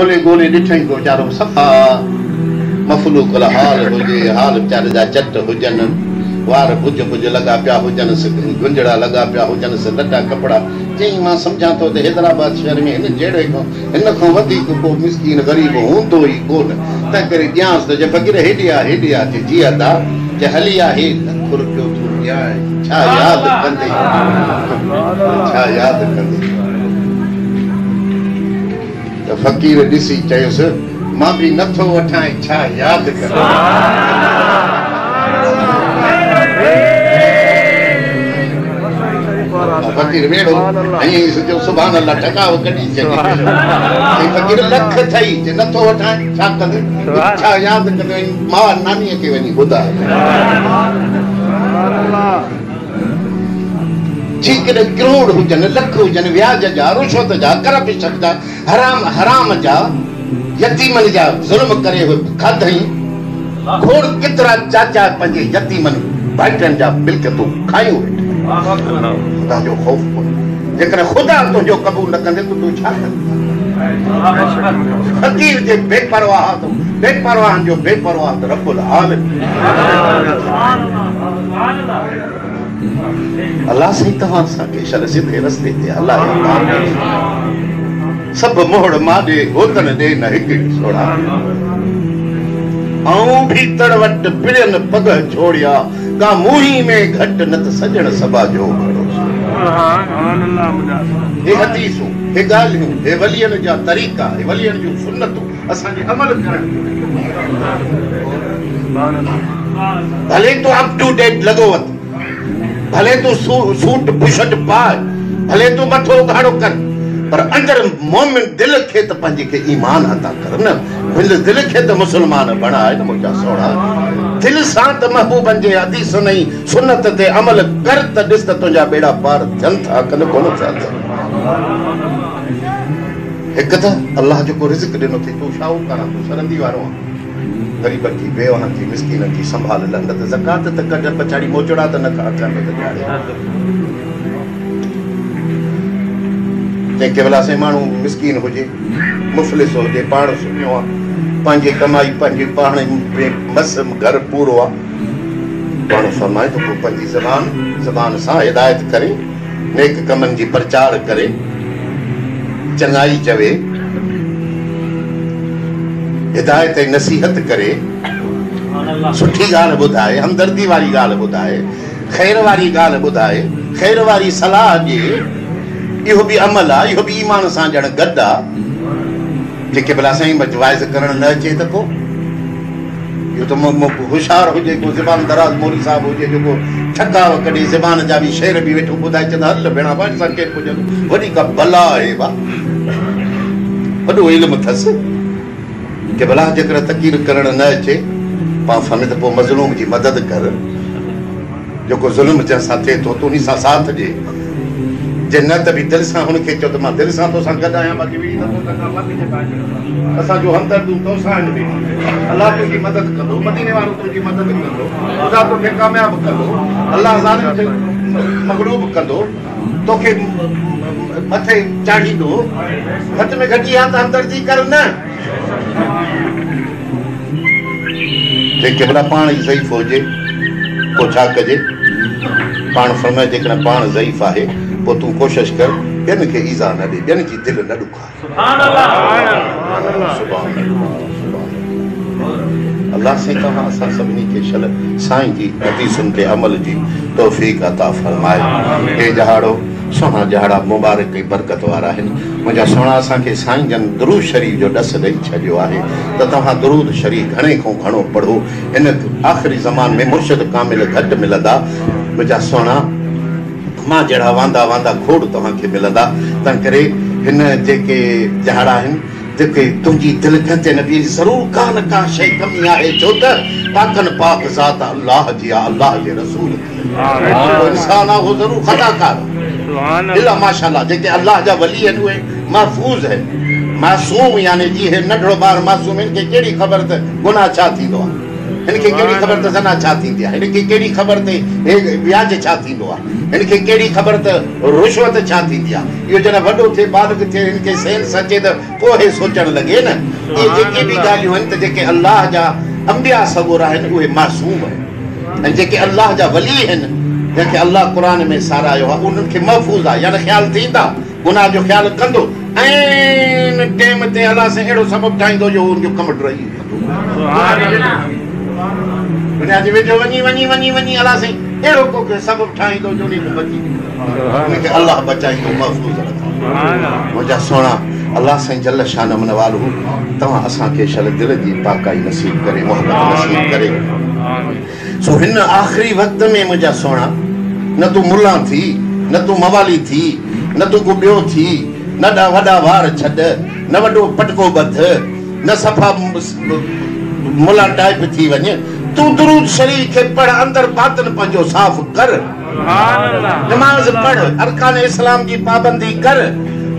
गोले गोले ॾिठई को वीचारो सफ़ा मफ़लूक हाल हुजे, हाल वीचारे जा चट हुजनि, वार भुज भुज लॻा पिया हुजनि, गुंजड़ा लॻा पिया हुजनि, लटा कपिड़ा। चई मां सम्झां थो त हैदराबाद शहर में हिन जहिड़े हिन खां वधीक को मिसकीन ग़रीब हूंदो ई कोन। तंहिं करे ॼांसि त जे फ़क़ीर हेॾे आहे जे जीअं था जे हली आहे लख रुपयो थो ॾियां, छा यादि कंदे, छा यादि कंदे। त फ़क़ीर ॾिसी चयुसि मां बि नथो वठां, छा यादि कंदे। फ़क़ीर वेड़ो ऐं सुभान अल्लाह टकाव कढी छॾी। फ़क़ीर लख थई जे नथो वठां, छा कंदे, छा यादि कंदे। मां नानीअ खे वञी ॿुधाए ठीक है, करोड़ हुजन, लख हुजन, व्याज जा, रुशवत जा, करप्शन जा, हराम जा, यतीमन जा ज़ुल्म करे खाधई। खोड़ केतिरा चाचा पंहिंजे यतीमन भाइटनि जा मिल्कियतूं खायूं। ख़ुदा जो ख़ौफ़ कोन्हे। जेकॾहिं ख़ुदा तुंहिंजो क़बूल न कंदे त तूं छा कंदे। फ़क़ीर जे बेपरवाह तो बेपरवाहनि जो बेपरवाह त रब्बुल आलमीन। अल्लाह सही तव्हां असांखे शल सिधे रस्ते ते हलाए। सभु मोहड़ माॾे गोतन ॾे न हिकिड़ी सोड़ा। आऊं भीतर वटि पिड़ियनि पग छोड़िया, का मुही में घटि न त सजण सभा जो भरोसो। हे हदीसूं, हे ॻाल्हियूं, हे वलियनि जा तरीक़ा, हे वलियनि जूं सुन्नतूं असांखे अमल करण। भले तूं अप टू डेट लॻो वञ, भले तूं सूट बुशट पाए, भले तूं मथो घाड़ो कर, पर अंदर मोमिन दिल खे त पंहिंजे खे ईमान अता कर न। दिल खे त मुस्लमान बणाए न मुंहिंजा सोड़ा। दिल सां त महबूबनि जे हदीस नई सुन्नत ते अमल कर त ॾिस त तुंहिंजा बेड़ा पार थियनि था कन कोन थिया। हिकु त अलाह जेको रिज़्क़ ॾिनो थी, तूं शाहूकार तूं सरंदी वारो आहे। ग़रीबनि जी, बेवाहनि जी, मिसकीननि जी संभाल न त ज़कात त कढ, पछाड़ी मोचड़ा त न खा कंहिं केवल से माण्हू मिसकीन हुजे, मुफ़लिस हुजे, पाण सुम्हियो आहे, पंहिंजी कमाई पंहिंजी पाण मस घर पूरो आहे, पाण फरमाए त पोइ पंहिंजी ज़बान सां हिदायत करे, नेक कमनि जी प्रचार करे, चङाई चवे, हिदायत ऐं नसीहत करे, सुठी ॻाल्हि ॿुधाए, हमदर्दी वारी ॻाल्हि ॿुधाए, ख़ैर वारी ॻाल्हि ॿुधाए, ख़ैर वारी सलाह ॾिए। इहो बि अमल आहे, इहो बि ईमान सां ॼण गॾु आहे। जेके भला साईं वाइज़ करण न अचे त को इहो त होशियारु हुजे, को ज़बान दराज़ मौली साहिबु हुजे जेको ठकाव कढी ज़बान जा बि शेर बि वेठो ॿुधाए चवंदा हल भेणा पाण सां केरु पुॼंदो। वॾी का भला आहे बा, वॾो इल्मु अथसि की भला जेकर तकीर करण न अचे पाण फमे त पोइ मज़लूम जी मदद कर। जेको ज़ुल्म जंहिंसां थिए थो तूं उन सां साथ ॾे। जे न त बि दिलि सां हुनखे चओ त मां दिलि सां तोसां गॾु आहियां, बाक़ी असांजो हमदर्दूं तोसां आहिनि। अलाह तुंहिंजी मदद कंदो, मदीने वारो तुंहिंजी मदद कंदो, ख़ुदा तोखे कामयाबु कंदो, अलाह ज़ालिम खे मग़लूब कंदो, तोखे मथे चाढ़ींदो। घटि में घटि इहा त हमदर्दी कर न। जेके भला पाण ई ज़ईफ़ हुजे पोइ छा कजे। पाण फरमाए जेकॾहिं पाण ज़ईफ़ आहे पोइ तूं कोशिशि कर ॿियनि खे ईज़ा न ॾे, ॿियनि जी दिलि न ॾुखाए। अल्लाह से तव्हां असां सभिनी खे शल साईं जी हदीसुनि ते अमल जी तौफ़ीक़ अता फरमाए। हे जहाड़ो सुहिणा जहाड़ा मुबारक ऐं बरकत वारा आहिनि मुंहिंजा सुहिणा। असांखे साईं जन दुरूद शरीफ़ जो ॾस ॾेई छॾियो आहे त तव्हां दुरूद शरीफ़ घणे खां घणो पढ़ो। हिन आख़िरी ज़मान में मुर्शिद कामिल घटि मिलंदा मुंहिंजा सुहिणा। मां जहिड़ा वांदा वांदा खोड़ तव्हांखे मिलंदा। तंहिं करे हिन जेके जहाड़ा आहिनि जेके तुंहिंजी दिलि कंदे न बि ज़रूरु का न का शइ कमी आहे, छो त पाकनि पाक ज़ात अल्लाह जी आहे, अल्लाह जे रसूल इंसान आहे, उहो ज़रूरु ख़ताकार। इला माशाअल्लाह जेके अल्लाह जा वली आहिनि उहे महफ़ूज़ आहिनि, मासूम, यानी जीअं नंढड़ो ॿारु मासूम, हिनखे कहिड़ी ख़बर त गुनाह छा थींदो आहे, हिनखे कहिड़ी ख़बर त ज़ना छा थींदी आहे, हिनखे कहिड़ी ख़बर ते व्याज छा थींदो आहे। इनके केड़ी खबर त रुश्वत छा थींदी आहे। इहो जॾहिं वॾो थिए बालिग़ थिए इनके सेंस अचे त पोइ सोचण लॻे न इहे जेके बि ॻाल्हियूं आहिनि त जेके अल्लाह जा अंबिया सबूर आहिनि उहे मासूम आहिनि ऐं जेके अल्लाह जा वली आहिनि जंहिंखे अल्लाह क़ुर में सारायो आहे उन्हनि खे महफ़ूज़ आहे यानी ख़्यालु थींदा गुनाह जो ख़्यालु कंदो ऐं टाइम ते अलाह सां अहिड़ो सबबु ठाहींदो जो उनजो कमु रही दुनिया जे वेझो वञी वञी वञी वञी अलाह साईं अहिड़ो को सबबु ठाहींदो जो उनखे बची उनखे अल्लाह बचाईंदो महफ़ूज़ रखंदो। मुंहिंजा सुहिणा अल्लाह साईं जल शान मन वालो तव्हां असांखे शल दिलि जी पाकाई नसीब करे मोहबत नसीब करे। सो हिन आख़िरी वक़्त में मुंहिंजा सुहिणा न तूं मुला थी न तूं मवाली थी न तूं को ॿियो थी न वॾा वार छॾ न वॾो पटको ॿध न सफ़ा मुला टाइप थी वञे तूं दुरूद शरीफ खे पढ़ अंदर बातिन पंहिंजो साफ़ कर नमाज़ पढ़ अरकान इस्लाम जी पाबंदी कर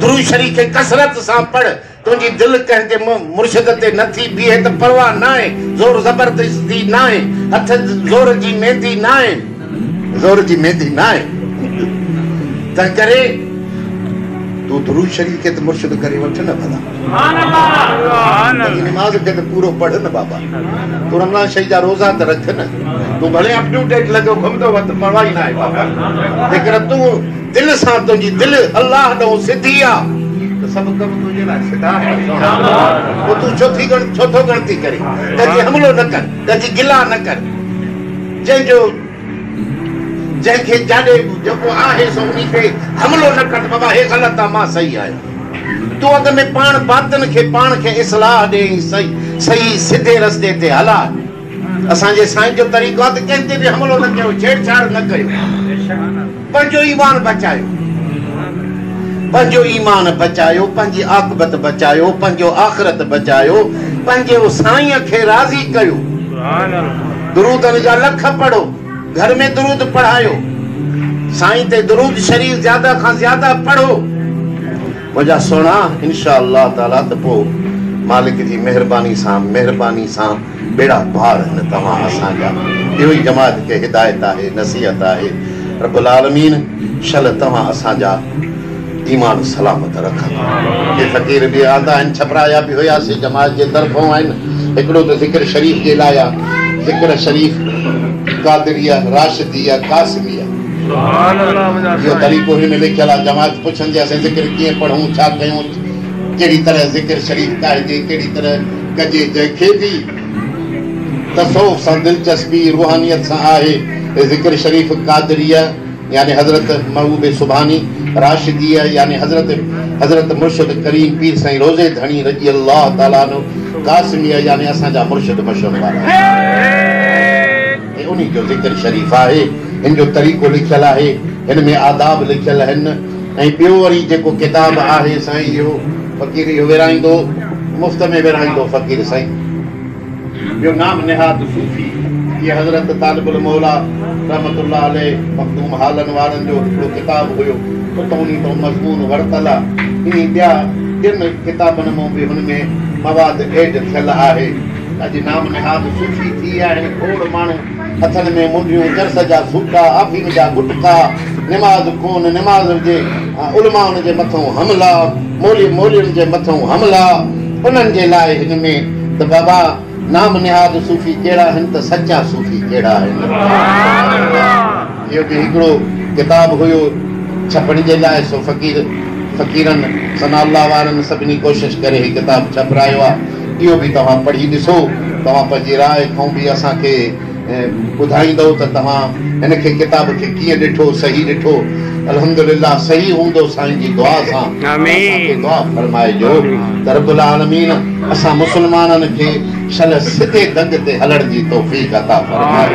दुरूद शरीफ खे कसरत सां पढ़ तुंहिंजी दिलि कंहिंजे मुर्शिद ते नथी बीहे त परवाह न आहे ज़ोर ज़बरदस्ती न आहे हथ ज़ोर जी मेहंदी न आहे ज़ोर जी मेहंदी न आहे तंहिं करे तूं दुरूद शरीफ खे त मुर्शिद करे वठ न भला नमाज़ खे त पूरो पढ़ न बाबा तूं रमज़ान शरीफ जा रोज़ा त रख न तूं भले अप टू डेट लॻो घुमंदो वञ परवाह ई न आहे बाबा जेकर तूं दिलि सां तुंहिंजी दिलि अल्लाह ॾांहुं सिधी आहे त सभु कम तुंहिंजे लाइ सिधा पोइ तूं छो थो गणती करे कंहिंखे हमिलो न कर कंहिंजी गिला न कर जंहिंखे जाॾे जेको आहे सो उनखे हमिलो न कर बाबा हे ग़लति आहे मां सही आहियां तूं अॻ में पाण बातिन खे पाण खे इस्लाह ॾे सही सिधे रस्ते ते हला असांजे साईं जो तरीक़ो आहे त कंहिंते बि हमिलो न कयो छेड़छाड़ न कयो पंहिंजो ईमान बचायो पंहिंजो ईमान बचायो पंहिंजी आक़िबत बचायो पंहिंजो आख़िरत बचायो पंहिंजे साईं खे राज़ी कयो दुरूदनि जा लख पढ़ो घर में दुरूद पढ़ायो साईं ते दुरूद शरीफ ज़्यादा खां ज़्यादा पढ़ो मुंहिंजा सुहिणा इंशा अल्लाह ताला त पोइ मालिक जी महिरबानी सां बेड़ा पार आहिनि तव्हां असांजा इहो ई जमात खे हिदायत आहे नसीहत आहे रब्बुल आलमीन शल तव्हां असांजा ईमान सलामत रखंदा के फ़क़ीर बि आंदा आहिनि छपराया बि हुयासीं जमात जे तरफ़ां आहिनि हिकिड़ो त ज़िक्र शरीफ़ जे लाइ आहे ज़िक्र शरीफ़ कादरिया राशिदिया कासिमिया इहो तरीक़ो हिन में लिखियल आहे जमात पुछंदी आहे ज़िक्र कीअं पढ़ूं छा कयूं कहिड़ी तरह ज़िक्र शरीफ़ कजे कहिड़ी तरह कजे जंहिंखे बि तसव्वुफ़ सां दिलचस्पी रूहानियत सां आहे ज़िक्र शरीफ़ कादरिया यानी हज़रत महबूब सुभानी राशिदिया यानी हज़रत मुर्शिद करीम पीर साईं रोज़े धणी रज़ी अल्लाह ताला अन्हु कासिमिया यानी असांजा मुर्शिद मशहूर वारा उन्हीं जो ज़िक्र शरीफ़ आहे हिन जो तरीक़ो लिखियल आहे हिन में आदाब लिखियल आहिनि ऐं ॿियो वरी जेको किताब आहे साईं इहो फ़क़ीर इहो विराईंदो मुफ़्त में विराईंदो फ़क़ीर साईं ॿियो नाम निहाद सूफ़ी ये हज़रत तालिबुल मौला रहमतुल्लाह अलैह मखदूम हालन वारनि जो हिकिड़ो किताब हुयो उतां उन तो मज़मून वरितल आहे इन ॿिया टिनि किताबनि मां बि हुन में मवाद एड थियल आहे अॼु नाम निहाद सूफ़ी थी आहिनि खोड़ माण्हू हथनि में मुंडियूं चरस जा सूटा आफ़ीम जा गुटका निमाज़ कोन निमाज़ जे उलमाउनि जे मथां हमला मोलियुनि जे मथां हमला उन्हनि जे लाइ हिन में त बाबा नाम निहाद सूफ़ी कहिड़ा आहिनि त सचा सूफ़ी कहिड़ा आहिनि इहो बि हिकिड़ो किताब हुयो छपण जे लाइ सो फ़क़ीरनि सनाअल्लाह वारनि सभिनी कोशिशि करे हीउ किताब छपरायो आहे इहो बि तव्हां पढ़ी ॾिसो तव्हां पंहिंजी राय खां बि असांखे ॿुधाईंदव त तव्हां हिन खे किताब खे कीअं ॾिठो सही ॾिठो अल्हम्दुलिल्लाह सही हूंदो साईं जी दुआ सां दुआ फरमाइजो त रब्बुल आलमीन असां मुस्लमाननि खे शल सिधे दंग ते हलण जी तौफ़ीक़ अता फरमाए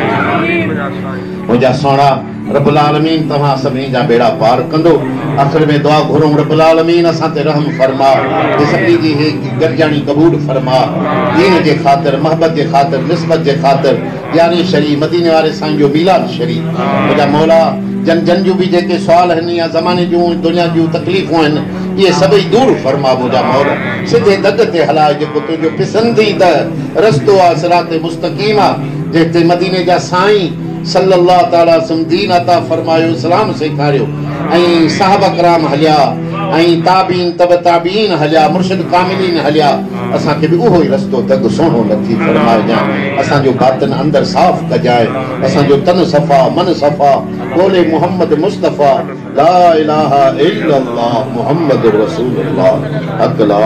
मुंहिंजा सुहिणा रब्बुल आलमीन तव्हां सभिनी जा बेड़ा पार कंदो आख़िर में दुआ घुरूं रब्बुल आलमीन असां ते रहम फरमा सभिनी जी गॾिजाणी क़बूल फरमा दीन जे ख़ातिर मोहबत जे ख़ातिर निस्बत जे ख़ातिर यानी शरीफ़ मदीने वारे साईं जो मीलाद शरीफ़ मुंहिंजा मौला जन जूं बि जेके सुवाल आहिनि या ज़माने जूं दुनिया जूं तकलीफ़ूं आहिनि इहे सभई दूर फरमा मुंहिंजा मौला सिधे दग ते हलाए जेको तुंहिंजो पसंदीदा रस्तो आहे सिराते मुस्तक़ीम आहे जिते मदीने जा साईं सल्लल्लाहु ताला वसल्लम दीन अता फरमायो, इस्लाम सेखारियो, ऐं साहबा कराम हलिया, ऐं ताबीन तब ताबीन हलिया, मुर्शिद कामिलीन हलिया। असांखे बि उहो ई रस्तो दग सोनो लथी फरमाइजांइ। असांजो बातिन अंदर साफ़ कजांइ, असांजो तन सफ़ा मन सफ़ा। बोले मोहम्मद मुस्तफ़ा ला इलाहा इल्लल्लाह मुहम्मद रसूलुल्लाह। हक़ ला